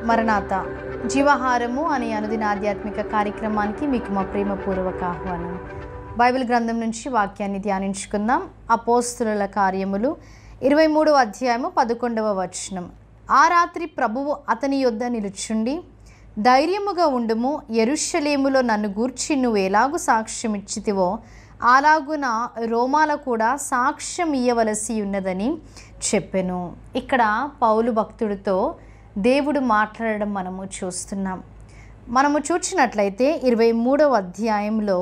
మరణాత జీవాహారము అనే అనుదిన ఆధ్యాత్మిక కార్యక్రమానికి మీకు మా ప్రేమపూర్వక ఆహ్వానం. బైబిల్ గ్రంథం నుంచి వాక్యాన్ని ధ్యానించుకుందాం. అపోస్తుల కార్యములు 23వ అధ్యాయము 11వ వచనం. ఆ రాత్రి ప్రభువు అతని యొద్ద నిలుచుండి, ధైర్యముగా ఉండుము, యెరూషలేములో నన్ను గూర్చి నువ్వు ఎలాగు సాక్ష్యం ఇచ్చితివో అలాగున రోమాల కూడా సాక్ష్యం ఇయ్యవలసి ఉన్నదని చెప్పెను. ఇక్కడ పౌలు భక్తుడితో దేవుడు మాట్లాడడం మనము చూస్తున్నాం. మనము చూసినట్లయితే 23వ అధ్యాయంలో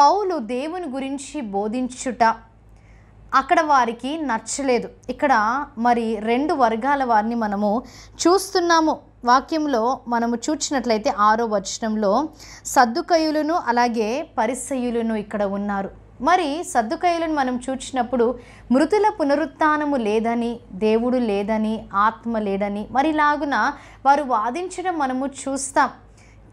పౌలు దేవుని గురించి బోధించుట అక్కడ వారికి నచ్చలేదు. ఇక్కడ మరి 2 వర్గాల వారిని మనము చూస్తున్నాము. వాక్యంలో మనము చూసినట్లయితే 6వ వచనంలో సద్దుకయ్యులను అలాగే పరిసయ్యులను ఇక్కడ ఉన్నారు. మరి సద్దుకయ్యులను మనం చూసినప్పుడు మృతుల పునరుత్థానము లేదని, దేవుడు లేదని, ఆత్మ లేదని మరిలాగున వారు వాదించడం మనము చూస్తాం.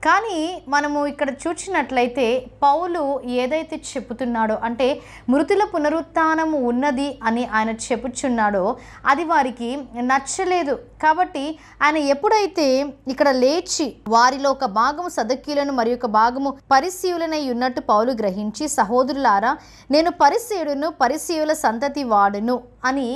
కానీ మనము ఇక్కడ చూసినట్లయితే పౌలు ఏదైతే చెప్పుతున్నాడో, అంటే మృతుల పునరుత్థానము ఉన్నది అని ఆయన చెప్పుచున్నాడో అది వారికి నచ్చలేదు. కాబట్టి ఆయన ఎప్పుడైతే ఇక్కడ లేచి వారిలో ఒక భాగము సదుకీయులను మరి ఒక భాగము పరిసయ్యులనై ఉన్నట్టు పౌలు గ్రహించి, సహోదరులారా నేను పరిసయ్యుడును, పరిసయ్యుల సంతతి వాడును అని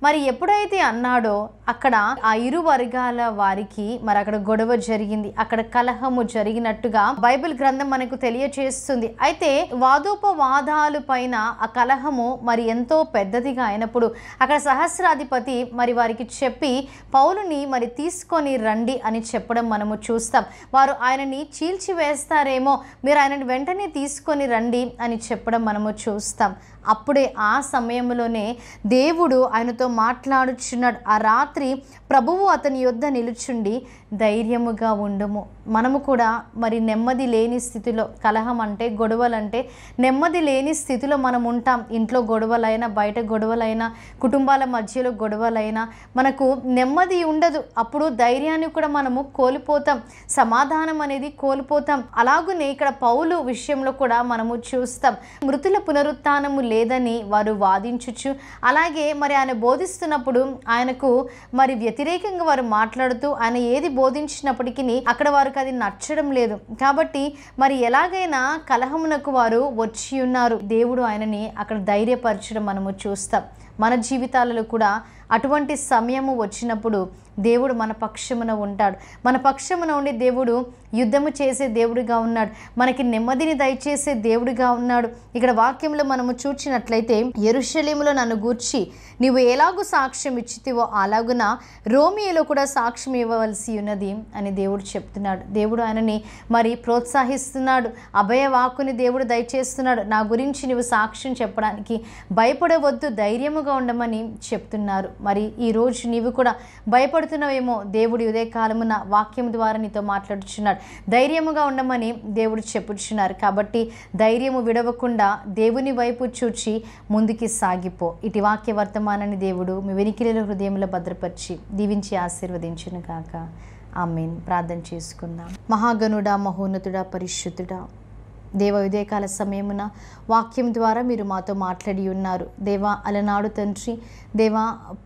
మరి ఎప్పుడైతే అన్నాడో అక్కడ ఆ 2 వర్గాల వారికి మరి అక్కడ గొడవ జరిగింది, అక్కడ కలహము జరిగినట్టుగా బైబిల్ గ్రంథం మనకు తెలియచేస్తుంది. అయితే వాదోపవాదాలు పైన ఆ కలహము మరి ఎంతో పెద్దదిగా అయినప్పుడు అక్కడ సహస్రాధిపతి మరి వారికి చెప్పి పౌలుని మరి తీసుకొని రండి అని చెప్పడం మనము చూస్తాం. వారు ఆయనని చీల్చివేస్తారేమో, మీరు ఆయనని వెంటనే తీసుకొని రండి అని చెప్పడం మనము చూస్తాం. అప్పుడే ఆ సమయంలోనే దేవుడు ఆయనతో మాట్లాడుచున్నాడు. ఆ రాత్రి ప్రభువు అతని యొద్ద నిలుచుండి, ధైర్యముగా ఉండుము. మనము కూడా మరి నెమ్మది లేని స్థితిలో, కలహం అంటే గొడవలంటే నెమ్మది లేని స్థితిలో మనం ఉంటాం. ఇంట్లో గొడవలైనా, బయట గొడవలైనా, కుటుంబాల మధ్యలో గొడవలైనా మనకు నెమ్మది ఉండదు. అప్పుడు ధైర్యాన్ని కూడా మనము కోల్పోతాం, సమాధానం అనేది కోల్పోతాం. అలాగునే ఇక్కడ పౌలు విషయంలో కూడా మనము చూస్తాం. మృతుల పునరుత్థానము లేదని వారు వాదించుచు, అలాగే మరి ఆయన బోధిస్తున్నప్పుడు ఆయనకు మరి వ్యతిరేకంగా వారు మాట్లాడుతూ ఆయన ఏది బోధించినప్పటికీ అక్కడ వారికి అది నచ్చడం లేదు. కాబట్టి మరి ఎలాగైనా కలహమునకు వారు వచ్చి ఉన్నారు. దేవుడు ఆయనని అక్కడ ధైర్యపరచడం మనము చూస్తాం. మన జీవితాలలో కూడా అటువంటి సమయము వచ్చినప్పుడు దేవుడు మన పక్షమున ఉంటాడు. మన పక్షమున ఉండి దేవుడు యుద్ధము చేసే దేవుడిగా ఉన్నాడు, మనకి నెమ్మదిని దయచేసే దేవుడిగా ఉన్నాడు. ఇక్కడ వాక్యంలో మనము చూచినట్లయితే, యెరూషలేములో నన్ను గూర్చి నీవు ఎలాగూ సాక్ష్యం ఇచ్చితివో అలాగున రోమియోలో కూడా సాక్ష్యం ఇవ్వవలసి ఉన్నది అని దేవుడు చెప్తున్నాడు. దేవుడు ఆయనని మరి ప్రోత్సహిస్తున్నాడు, అభయవాక్కుని దేవుడు దయచేస్తున్నాడు. నా గురించి నీవు సాక్ష్యం చెప్పడానికి భయపడవద్దు, ధైర్యముగా ఉండమని చెప్తున్నారు. మరి ఈరోజు నీవు కూడా భయపడుతున్నావేమో, దేవుడు ఉదయకాలమున వాక్యం ద్వారా నీతో మాట్లాడుచున్నాడు. ధైర్యముగా ఉండమని దేవుడు చెప్పుచున్నారు. కాబట్టి ధైర్యము విడవకుండా దేవుని వైపు చూచి ముందుకి సాగిపో. ఇటు వాక్య వర్తమానాన్ని దేవుడు మీ వెనికిలిలో హృదయంలో భద్రపరిచి దీవించి ఆశీర్వదించును గాక. ఆమేన్. ప్రార్థన చేసుకుందాం. మహాగణుడా, మహోన్నతుడా, పరిశుద్ధుడా, దేవ ఉదయకాల సమయమున వాక్యం ద్వారా మీరు మాతో మాట్లాడి ఉన్నారు. దేవా అలనాడు తండ్రి, దేవా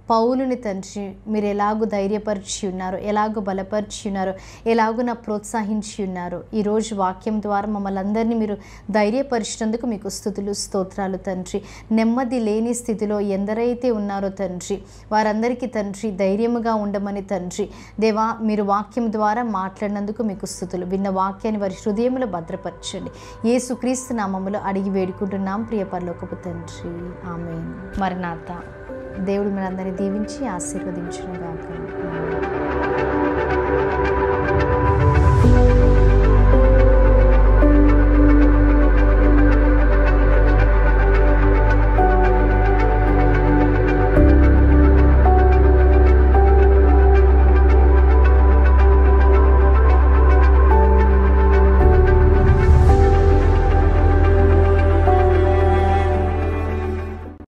పౌలుని తండ్రి మీరు ఎలాగూ ధైర్యపరిచి ఉన్నారు, ఎలాగూ బలపరిచి ఉన్నారు, ఎలాగూ నా ప్రోత్సహించి ఉన్నారు. ఈరోజు వాక్యం ద్వారా మమ్మల్ని అందరినీ మీరు ధైర్యపరిచినందుకు మీకు స్తుతులు, స్తోత్రాలు తండ్రి. నెమ్మది లేని స్థితిలో ఎందరైతే ఉన్నారో తండ్రి వారందరికీ తండ్రి ధైర్యముగా ఉండమని తండ్రి దేవా మీరు వాక్యం ద్వారా మాట్లాడినందుకు మీకు స్తుతులు. విన్న వాక్యాన్ని వారి హృదయంలో భద్రపరచండి. యేసుక్రీస్తు నామములో అడిగి వేడుకుంటున్నాం ప్రియ పరలోకపు తండ్రి. ఆమేన్. మరణాత. దేవుడు మనందరినీ దీవించి ఆశీర్వదించును గాక.